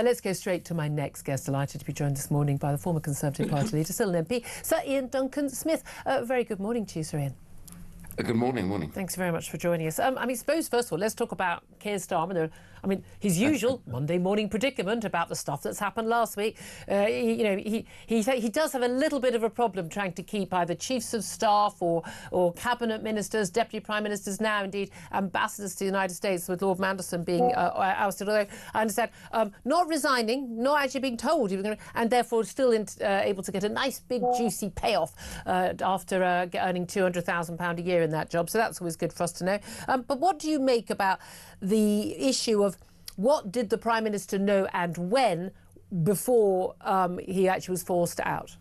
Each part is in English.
Let's go straight to my next guest. Delighted to be joined this morning by the former Conservative Party leader, still an MP, Sir Iain Duncan Smith. Very good morning to you, Sir Iain. Good morning. Thanks very much for joining us. I suppose, first of all, let's talk about Keir Starmer. His usual Monday morning predicament about the stuff that's happened last week. He does have a little bit of a problem trying to keep either chiefs of staff or cabinet ministers, deputy prime ministers, now indeed ambassadors to the United States, with Lord Mandelson being ousted. Although I understand not resigning, not actually being told he was going to, and therefore still able to get a nice big juicy payoff after earning £200,000 a year in that job. So that's always good for us to know. But what do you make about the issue of what did the Prime Minister know and when before he actually was forced out?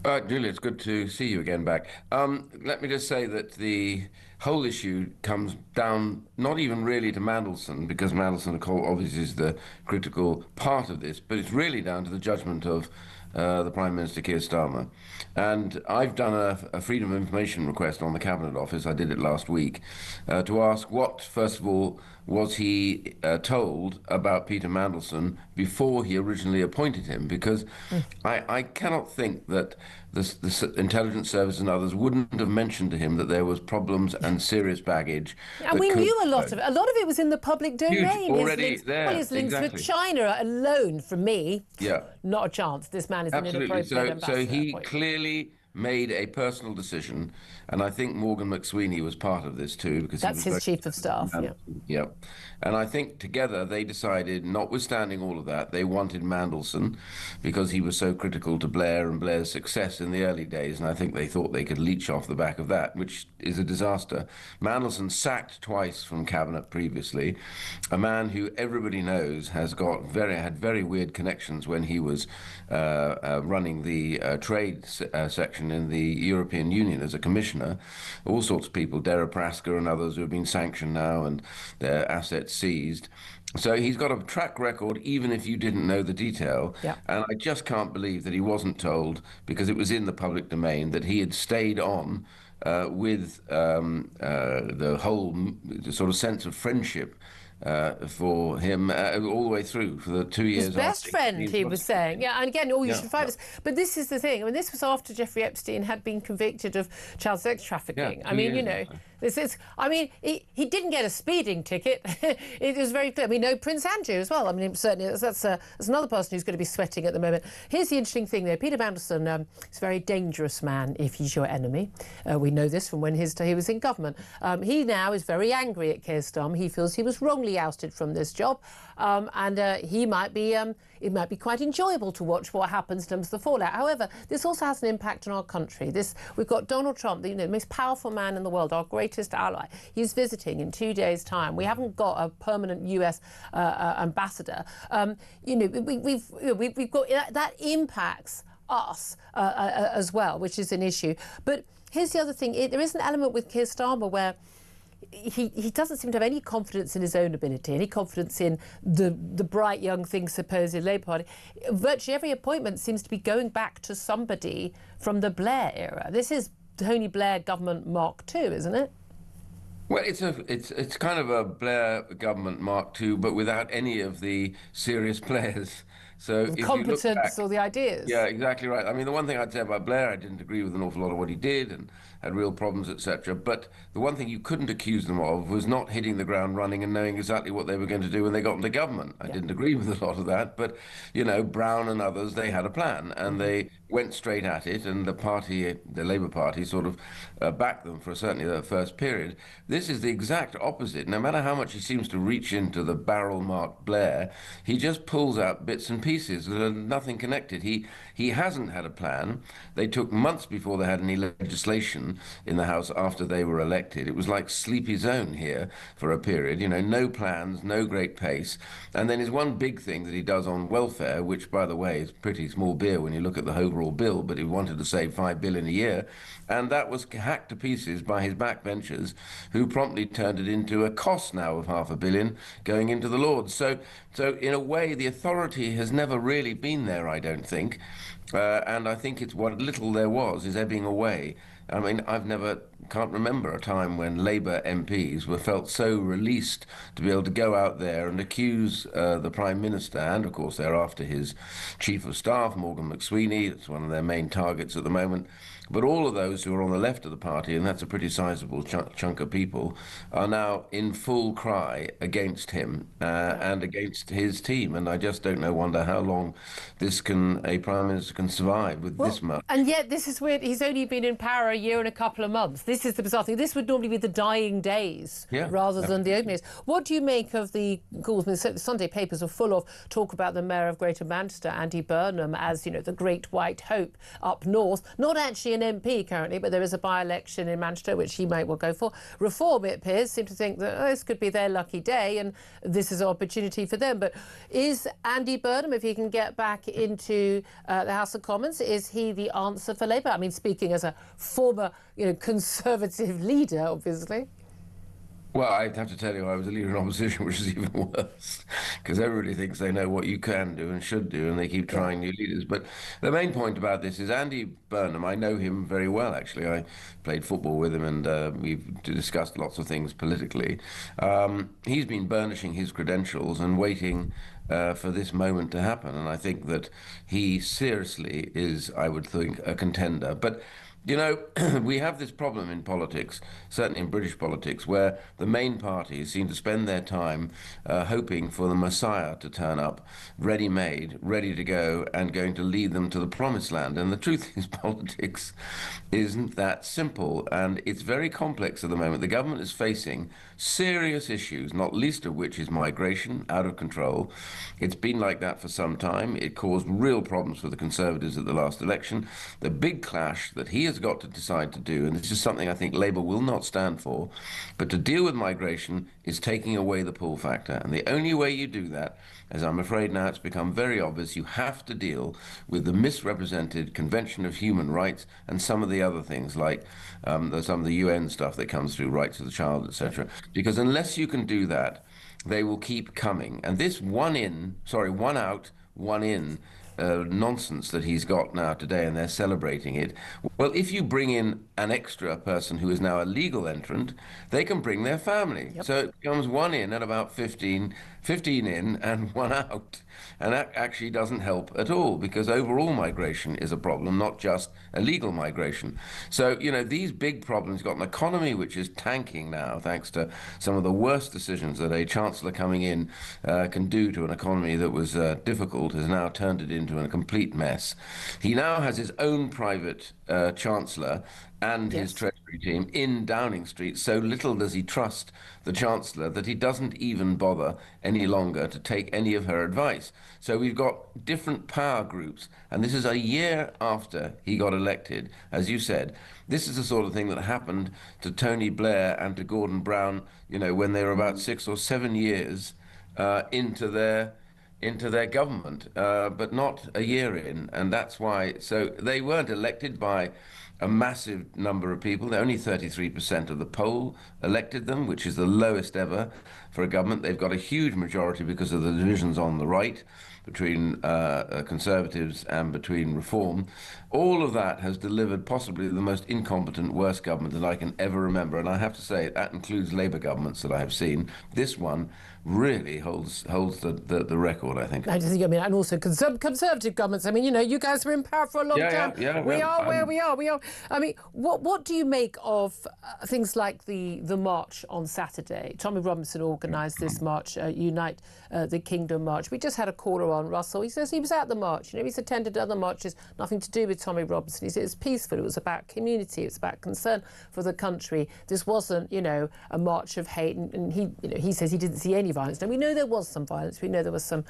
Julia, it's good to see you again back. Let me just say that the whole issue comes down not even really to Mandelson, because Mandelson, of course, obviously is the critical part of this, but it's really down to the judgment of the Prime Minister, Keir Starmer. And I've done a Freedom of Information request on the Cabinet Office, I did it last week, to ask what, first of all, was he told about Peter Mandelson before he originally appointed him, because I cannot think that the intelligence service and others wouldn't have mentioned to him that there was problems and serious baggage. And we knew a lot of it. A lot of it was in the public domain. Already there. His links with China alone, for me, not a chance. This man is an inappropriate ambassador. So he clearly made a personal decision, and I think Morgan McSweeney was part of this too, because that's his chief of staff. Yeah. And I think together they decided, notwithstanding all of that, they wanted Mandelson because he was so critical to Blair and Blair's success in the early days, and I think they thought they could leech off the back of that, which is a disaster. Mandelson sacked twice from cabinet previously, a man who everybody knows has had very weird connections when he was running the trade section in the European Union as a commissioner. All sorts of people, Dara Praska and others, who have been sanctioned now and their assets seized. So he's got a track record, even if you didn't know the detail. And I just can't believe that he wasn't told, because it was in the public domain, that he had stayed on with the whole sort of sense of friendship for him all the way through for the 2 years. His best friend, he was saying. Yeah, and again, you should find us. But this is the thing. This was after Jeffrey Epstein had been convicted of child sex trafficking. He didn't get a speeding ticket. It was very clear. We know Prince Andrew as well. Certainly that's another person who's going to be sweating at the moment. Here's the interesting thing, though. Peter Mandelson is a very dangerous man if he's your enemy. We know this from when he was in government. He now is very angry at Keir Starmer. He feels he was wrongly ousted from this job, and it might be quite enjoyable to watch what happens in terms of the fallout. However, this also has an impact on our country. We've got Donald Trump, the most powerful man in the world, our greatest ally. He's visiting in 2 days' time. We haven't got a permanent US ambassador. We've got that impacts us as well, which is an issue. But here's the other thing: there is an element with Keir Starmer where he doesn't seem to have any confidence in his own ability, any confidence in the bright young thing, supposed Labour Party. Virtually every appointment seems to be going back to somebody from the Blair era. This is Tony Blair government Mark II, isn't it? Well, it's kind of a Blair government Mark II, but without any of the serious players. So the competence or the ideas. Yeah, exactly right. The one thing I'd say about Blair, I didn't agree with an awful lot of what he did and had real problems, etc. But the one thing you couldn't accuse them of was not hitting the ground running and knowing exactly what they were going to do when they got into government. I didn't agree with a lot of that, but, Brown and others, they had a plan and they went straight at it, and the Labour Party sort of backed them for certainly the first period. This is the exact opposite. No matter how much he seems to reach into the barrel marked Blair, he just pulls out bits and pieces that are nothing connected. He hasn't had a plan. They took months before they had any legislation in the House after they were elected. It was like Sleepy Zone here for a period, no plans, no great pace. And then his one big thing that he does on welfare, which, by the way, is pretty small beer when you look at the overall bill, but he wanted to save $5 billion a year. And that was hacked to pieces by his backbenchers, who promptly turned it into a cost now of $500 million going into the Lords. So in a way, the authority has never really been there, I don't think. And I think it's what little there was is ebbing away. I mean, can't remember a time when Labour MPs were felt so released to be able to go out there and accuse the Prime Minister, and of course thereafter his Chief of Staff, Morgan McSweeney, that's one of their main targets at the moment. But all of those who are on the left of the party, and that's a pretty sizable chunk of people, are now in full cry against him and against his team. And I just wonder how long a Prime Minister can survive with this much. And yet, this is weird. He's only been in power a year and a couple of months. This is the bizarre thing. This would normally be the dying days rather than the opening days. What do you make of the calls? I mean, the Sunday papers are full of talk about the Mayor of Greater Manchester, Andy Burnham, as, the great white hope up north. Not actually an MP currently, but there is a by-election in Manchester which he might well go for. Reform, it appears, seem to think that this could be their lucky day and this is an opportunity for them. But is Andy Burnham, if he can get back into the House of Commons, is he the answer for Labour? I mean, speaking as a former, Conservative leader, obviously. Well, I'd have to tell you I was a leader in opposition, which is even worse, because everybody thinks they know what you can do and should do, and they keep trying new leaders. But the main point about this is Andy Burnham. I know him very well, actually. I played football with him, and we've discussed lots of things politically. He's been burnishing his credentials and waiting for this moment to happen, and I think that he seriously is, I would think, a contender. But we have this problem in politics, certainly in British politics, where the main parties seem to spend their time hoping for the Messiah to turn up, ready-made, ready to go, and going to lead them to the promised land. And the truth is, politics isn't that simple, and it's very complex at the moment. The government is facing serious issues, not least of which is migration, out of control. It's been like that for some time. It caused real problems for the Conservatives at the last election. The big clash that he has got to decide to do, and this is something I think Labour will not stand for, but to deal with migration is taking away the pull factor. And the only way you do that, as I'm afraid now it's become very obvious, you have to deal with the misrepresented Convention of Human Rights and some of the other things like some of the UN stuff that comes through, rights of the child, etc. Because unless you can do that, they will keep coming. And this one out, one in nonsense that he's got now today, and they're celebrating it. Well, if you bring in an extra person who is now a legal entrant, they can bring their family. Yep. So it becomes one in at about 15 in and one out. And that actually doesn't help at all, because overall migration is a problem, not just illegal migration. So, these big problems, got an economy which is tanking now, thanks to some of the worst decisions that a chancellor coming in can do to an economy that was difficult, has now turned it into a complete mess. He now has his own private chancellor and his Treasury team in Downing Street. So little does he trust the Chancellor that he doesn't even bother any longer to take any of her advice. So we've got different power groups, and this is a year after he got elected. As you said, this is the sort of thing that happened to Tony Blair and to Gordon Brown, when they were about 6 or 7 years into their government, but not a year in. And that's why, so they weren't elected by a massive number of people. Only 33% of the poll elected them, which is the lowest ever for a government. They've got a huge majority because of the divisions on the right between Conservatives and between Reform. All of that has delivered possibly the most incompetent, worst government that I can ever remember. And I have to say, that includes Labour governments that I have seen. This one really holds the record, I think. And also Conservative governments. You guys were in power for a long time. We are where we are. What do you make of things like the march on Saturday? Tommy Robinson organised this march, Unite the Kingdom March. We just had a caller on, Russell. He says he was at the march. He's attended other marches, nothing to do with Tommy Robinson. He said it was peaceful. It was about community. It was about concern for the country. This wasn't, a march of hate. And he says he didn't see any violence. Now, we know there was some violence. We know there was some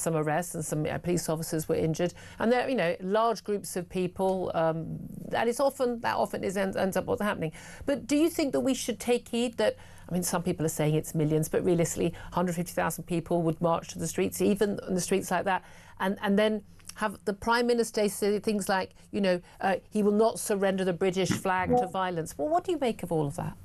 arrests and some police officers were injured. And there, large groups of people. And ends up what's happening. But do you think that we should take heed that? Some people are saying it's millions, but realistically, 150,000 people would march to the streets, even on the streets like that, and then have the Prime Minister say things like, he will not surrender the British flag to violence. Well, what do you make of all of that?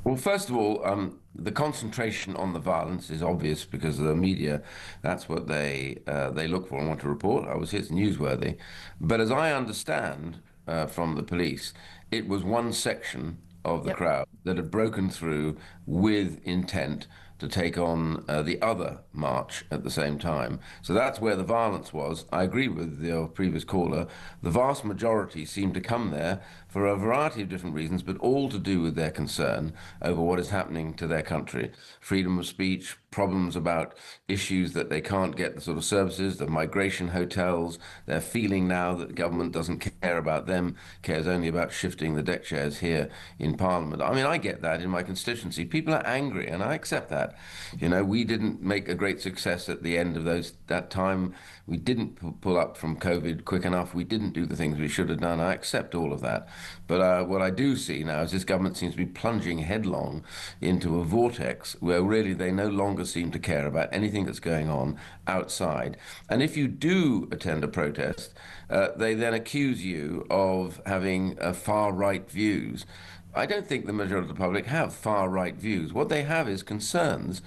Well, first of all, the concentration on the violence is obvious because of the media. That's what they look for and want to report. Obviously, it's newsworthy. But as I understand from the police, it was one section of the Yep. crowd that had broken through with intent to take on the other march at the same time. So that's where the violence was. I agree with your previous caller. The vast majority seemed to come there for a variety of different reasons, but all to do with their concern over what is happening to their country. Freedom of speech, problems about issues that they can't get the sort of services, the migration hotels. They're feeling now that the government doesn't care about them, cares only about shifting the deck chairs here in Parliament. I mean, I get that in my constituency. People are angry, and I accept that. You know, we didn't make a great success at the end of that time. We didn't pull up from COVID quick enough. We didn't do the things we should have done. I accept all of that. But what I do see now is this government seems to be plunging headlong into a vortex where really they no longer seem to care about anything that's going on outside. And if you do attend a protest, they then accuse you of having far-right views. I don't think the majority of the public have far-right views. What they have is concerns,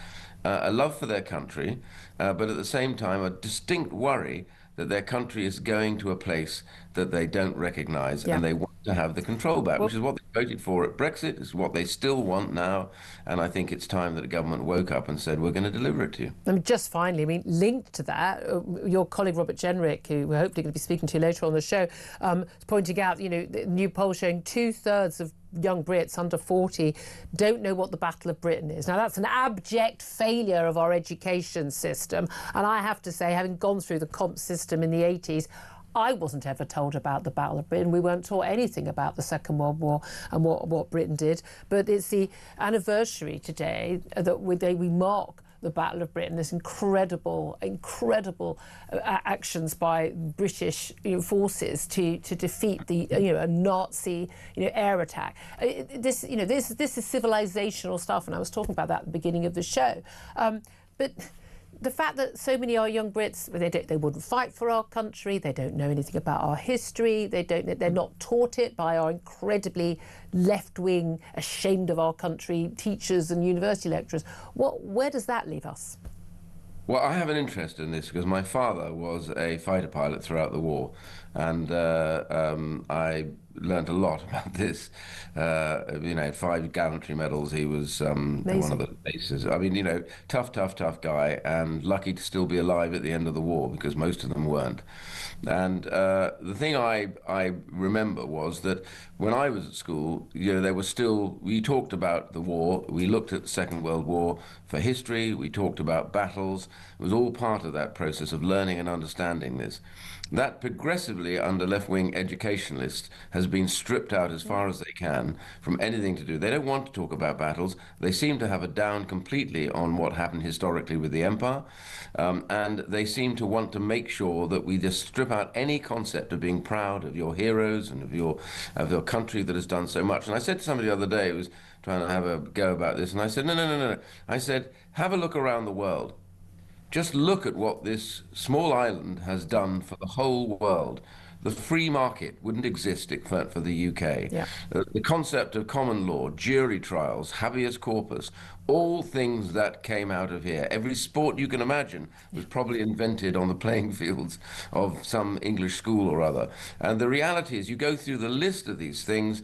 a love for their country, but at the same time a distinct worry that their country is going to a place that they don't recognise, Yeah. and they want to have the control back, Well, which is what they voted for at Brexit, is what they still want now, and I think it's time that the government woke up and said, we're going to deliver it to you. I mean, just finally, I mean, linked to that, your colleague Robert Jenrick, who we're hopefully going to be speaking to later on the show, is pointing out, you know, the new poll showing 2/3 of young Brits under 40 don't know what the Battle of Britain is. Now, that's an abject failure of our education system. And I have to say, having gone through the comp system in the 80s, I wasn't ever told about the Battle of Britain. We weren't taught anything about the Second World War and what Britain did. But it's the anniversary today that we mark the Battle of Britain, this incredible actions by British forces to defeat the a Nazi air attack. This is civilizational stuff, and I was talking about that at the beginning of the show. But the fact that so many of our young Brits, they wouldn't fight for our country, they don't know anything about our history, they're not taught it by our incredibly left-wing, ashamed of our country teachers and university lecturers. Where does that leave us? Well, I have an interest in this because my father was a fighter pilot throughout the war, and I learned a lot about this. Had 5 gallantry medals. He was one of the aces. I mean, tough guy, and lucky to still be alive at the end of the war because most of them weren't. And the thing I remember was that when I was at school, there was still, we talked about the war, we looked at the Second World War for history, we talked about battles. It was all part of that process of learning and understanding this. That progressively under left-wing educationalists has been stripped out as far as they can from anything to do. They don't want to talk about battles. They seem to have a down completely on what happened historically with the empire, and they seem to want to make sure that we just strip out any concept of being proud of your heroes and of your country that has done so much. And I said to somebody the other day who was trying to have a go about this, and I said, no. I said, have a look around the world. Just look at what this small island has done for the whole world. The free market wouldn't exist for the UK. Yeah. The concept of common law, jury trials, habeas corpus, all things that came out of here. Every sport you can imagine was probably invented on the playing fields of some English school or other. And the reality is, you go through the list of these things,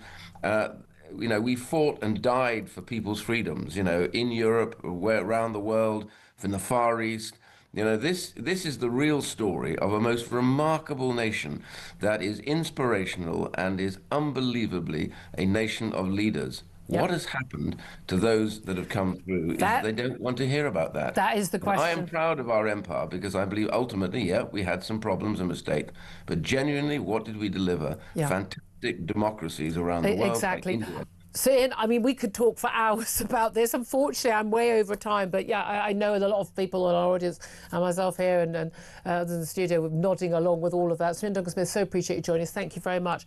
we fought and died for people's freedoms, in Europe, around the world, from the Far East. This is the real story of a most remarkable nation that is inspirational and is unbelievably a nation of leaders. Yep. What has happened to those that have come through is they don't want to hear about that. That is the question. I am proud of our empire because I believe ultimately, we had some problems and mistakes, but genuinely, what did we deliver? Yeah. Fantastic democracies around the world. Exactly. Like India. So, Iain, I mean, we could talk for hours about this. Unfortunately, I'm way over time. But yeah, I know a lot of people in our audience and myself here and in the studio were nodding along with all of that. So, Ian Duncan Smith, so appreciate you joining us. Thank you very much.